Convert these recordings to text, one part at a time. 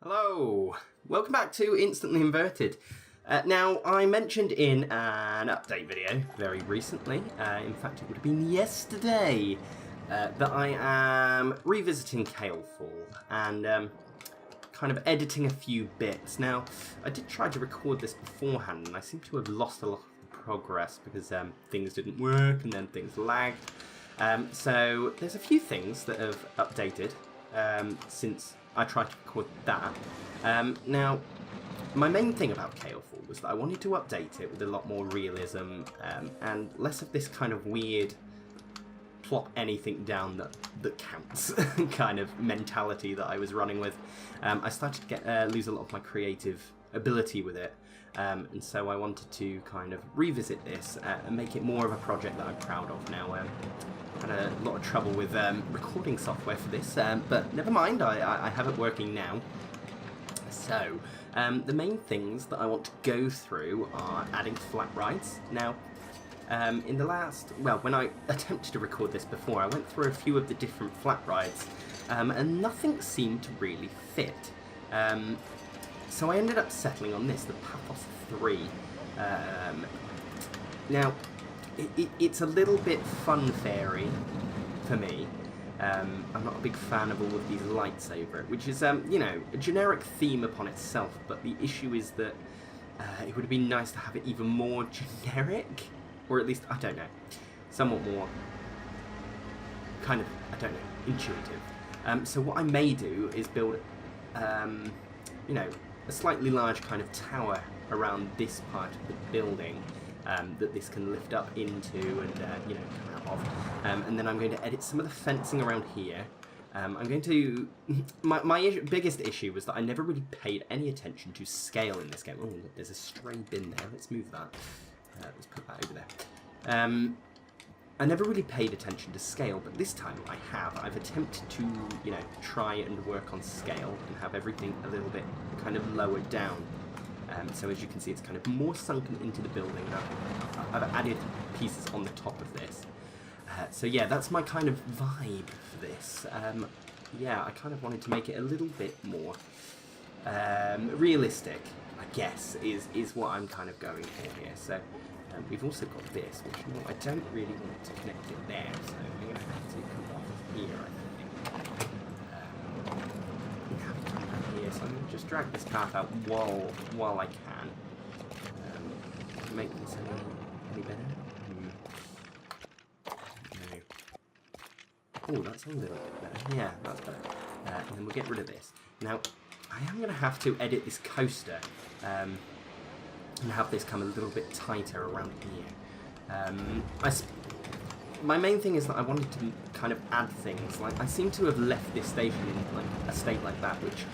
Hello! Welcome back to Instantly Inverted. Now, I mentioned in an update video very recently, in fact it would have been yesterday, that I am revisiting Caelfall and kind of editing a few bits. Now, I did try to record this beforehand and I seem to have lost a lot of progress because things didn't work and then things lagged. So there's a few things that have updated since I tried to record that. Now, my main thing about Caelfall was that I wanted to update it with a lot more realism and less of this kind of weird plop anything down that counts kind of mentality that I was running with. I started to lose a lot of my creative ability with it, and so I wanted to kind of revisit this and make it more of a project that I'm proud of now. Had a lot of trouble with recording software for this, but never mind, I have it working now. So, the main things that I want to go through are adding flat rides. Now, in the last, well, when I attempted to record this before, I went through a few of the different flat rides, and nothing seemed to really fit. So I ended up settling on this, the Pathos 3. Now, it's a little bit fun-fairy for me. I'm not a big fan of all of these lights over it, which is, you know, a generic theme upon itself, but the issue is that it would have been nice to have it even more generic, or at least, I don't know, somewhat more kind of, I don't know, intuitive. So what I may do is build, you know, a slightly large kind of tower around this part of the building that this can lift up into and, you know, come out of. And then I'm going to edit some of the fencing around here. I'm going to... My biggest issue was that I never really paid any attention to scale in this game. Oh, look, there's a stray bin there. Let's move that. Let's put that over there. I never really paid attention to scale, but this time I have. I've attempted to, you know, try and work on scale and have everything a little bit kind of lowered down. So as you can see, it's kind of more sunken into the building. I've added pieces on the top of this. So yeah, that's my kind of vibe for this. Yeah, I kind of wanted to make it a little bit more realistic, I guess, is what I'm kind of going for here. So we've also got this, which, you know, I don't really want to connect it there, so I'm going to have to come off of here, I think. So I'm going to just drag this path out while I can. Make this any better? No. Oh, that's a little bit better. Yeah, that's better. And then we'll get rid of this. Now, I am going to have to edit this coaster and have this come a little bit tighter around here. My main thing is that I wanted to kind of add things. Like, I seem to have left this station in like a state like that, which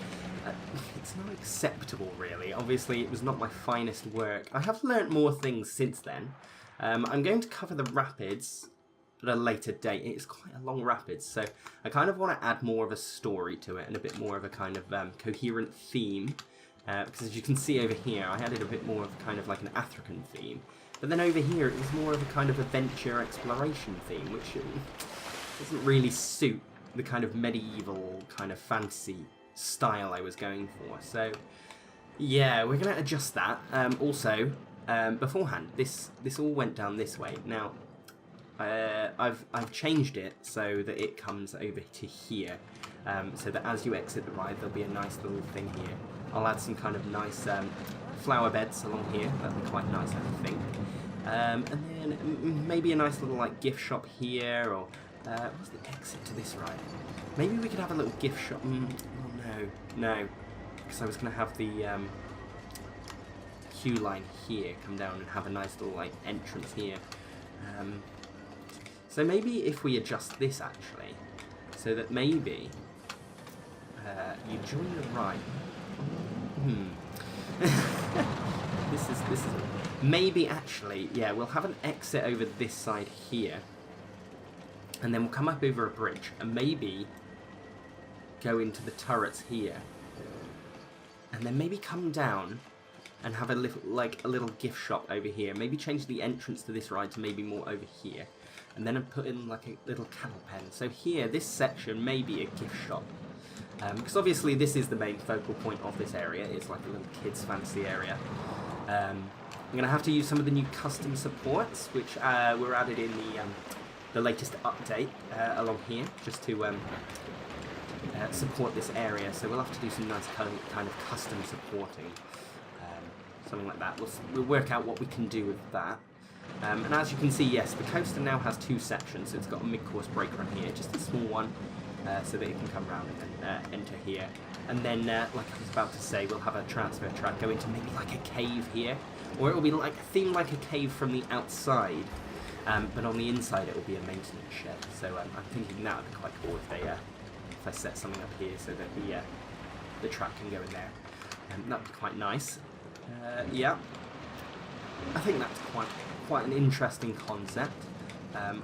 it's not acceptable, really. Obviously, it was not my finest work. I have learnt more things since then. I'm going to cover the rapids at a later date. It's quite a long rapids, so I kind of want to add more of a story to it and a bit more of a kind of coherent theme. Because as you can see over here, I added a bit more of kind of like an African theme. But then over here, it was more of a kind of adventure exploration theme, which doesn't really suit the kind of medieval kind of fantasy style I was going for. So yeah, we're going to adjust that. Also, beforehand, this all went down this way. Now, I've changed it so that it comes over to here, so that as you exit the ride, there'll be a nice little thing here. I'll add some kind of nice flower beds along here. That'll be quite nice, I think. And then maybe a nice little like gift shop here, or what's the exit to this ride? Maybe we could have a little gift shop. Oh no, because I was going to have the queue line here come down and have a nice little like entrance here. So maybe if we adjust this actually, so that maybe you join the ride. This is maybe actually, yeah, we'll have an exit over this side here, and then we'll come up over a bridge and maybe go into the turrets here, and then maybe come down and have a little gift shop over here. Maybe change the entrance to this ride to maybe more over here, and then put in like a little cattle pen. So here, this section may be a gift shop, because obviously this is the main focal point of this area. It's like a little kids' fantasy area. I'm going to have to use some of the new custom supports, which were added in the latest update along here, just to support this area. So we'll have to do some nice kind of custom supporting, something like that. We'll work out what we can do with that. And as you can see, yes, the coaster now has 2 sections. So it's got a mid-course brake run here, just a small one, so that it can come around and enter here. And then, like I was about to say, we'll have a transfer track go into maybe like a cave here, or it will be like themed like a cave from the outside, but on the inside it will be a maintenance shed. So I'm thinking that would be quite cool if I set something up here so that the track can go in there. That would be quite nice. Yeah, I think that's quite an interesting concept.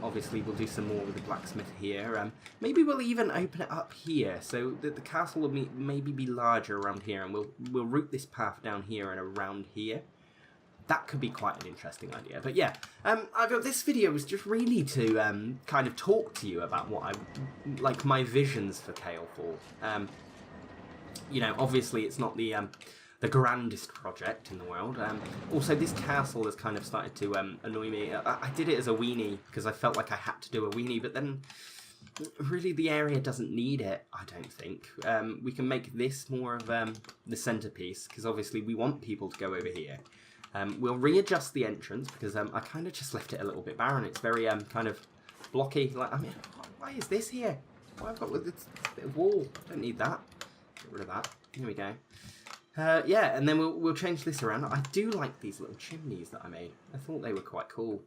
Obviously we'll do some more with the blacksmith here. Maybe we'll even open it up here so that the castle will maybe be larger around here, and we'll route this path down here and around here. That could be quite an interesting idea. But yeah, this video was just really to kind of talk to you about what my visions for Caelfall. You know, obviously it's not the grandest project in the world. Also, this castle has kind of started to annoy me. I did it as a weenie because I felt like I had to do a weenie, but then really the area doesn't need it, I don't think. We can make this more of the centerpiece, because obviously we want people to go over here. We'll readjust the entrance because I kind of just left it a little bit barren. It's very kind of blocky. Like, I mean, why is this here? Why I've got this bit of wall? Don't need that. Get rid of that. Here we go. Yeah, and then we'll change this around. I do like these little chimneys that I made. I thought they were quite cool.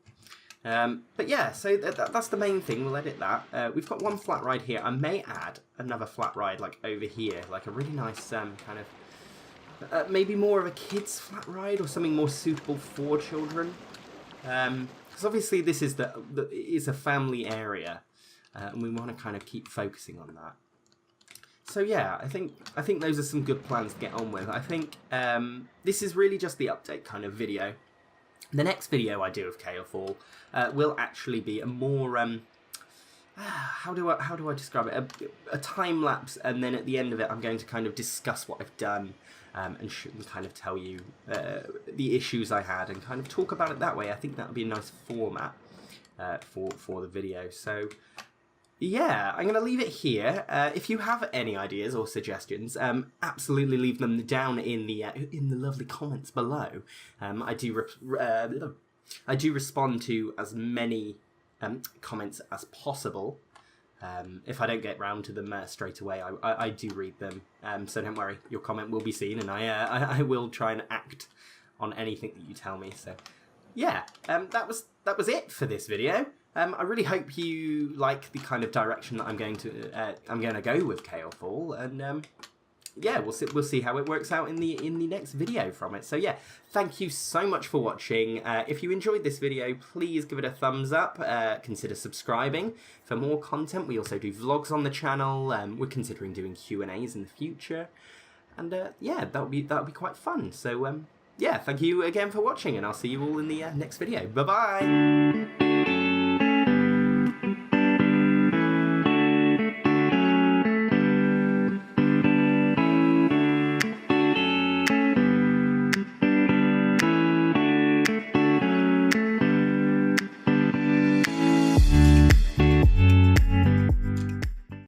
But yeah, so that's the main thing. We'll edit that. We've got one flat ride here. I may add another flat ride like over here, like a really nice kind of maybe more of a kids flat ride or something more suitable for children. Because obviously this is is a family area, and we want to kind of keep focusing on that. So yeah, I think those are some good plans to get on with. I think this is really just the update kind of video. The next video I do of Caelfall will actually be a more how do I describe it? A time lapse, and then at the end of it, I'm going to kind of discuss what I've done and kind of tell you the issues I had and kind of talk about it that way. I think that would be a nice format for the video. So. Yeah, I'm going to leave it here. If you have any ideas or suggestions, absolutely leave them down in the lovely comments below. I do respond to as many comments as possible. If I don't get round to them straight away, I do read them. So don't worry, your comment will be seen, and I will try and act on anything that you tell me. So yeah, that was it for this video. I really hope you like the kind of direction that I'm going to go with Caelfall, and yeah, we'll see how it works out in the next video from it. So yeah, thank you so much for watching. If you enjoyed this video, please give it a thumbs up. Consider subscribing for more content. We also do vlogs on the channel. We're considering doing Q&As in the future, and yeah, that would be quite fun. So yeah, thank you again for watching, and I'll see you all in the next video. Bye bye.